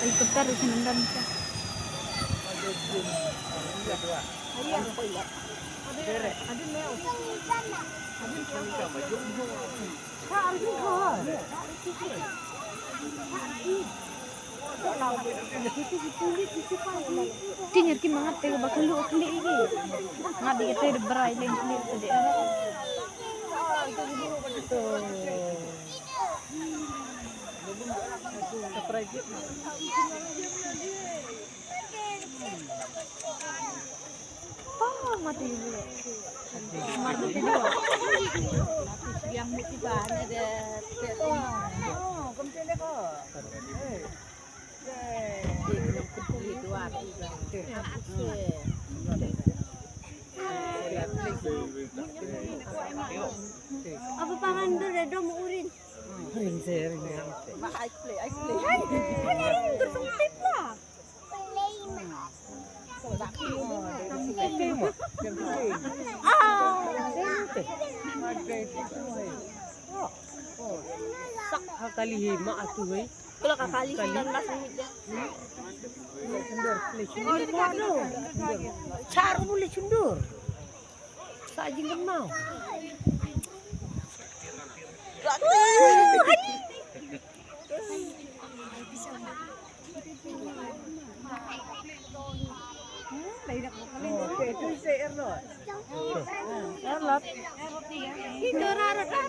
Helikopter sinundan siya. Tinggal ki mangat tega bakal lu kali ini. Ngabi kita ada berai lain kali tadi. Oh, mati dulu. Mati dulu. Yang mesti bahan ada. Oh, kemudian deh kok. Apa pangan dulu dong urin? Urin saya. Ice play. Ini ring tersempit lah. Sak kali hima atuh we. Kalau kakali 19 menit ya. Sundur, sundur. Cara boleh sundur. Sajing kenal.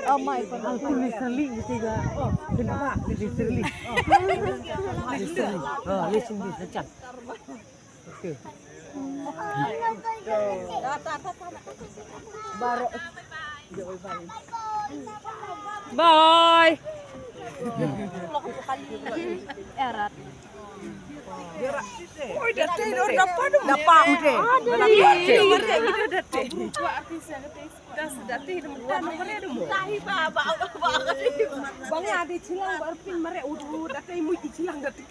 Oh my god. Aku literally ketiga. Oh, kenapa? Literally. Oh, literally secang. Oke. Baru. Bye. Erat. Oh, dati udah padu. Dapat udah. Dati Bang ada cilang barpin mereka udah dati mu cilang dati.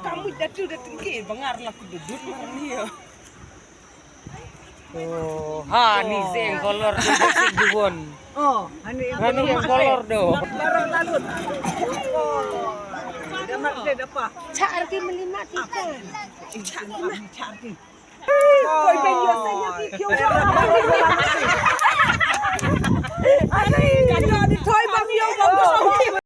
Kamu dati udah tinggi bangar lah kududut dia. Oh, hani sing kolor sing duwon. Oh, hani yang kolor do. Barang lalut. Oh. Damat dia apa? Cari melima kita. Cari. Koi benyo saya ki kyo. Ani,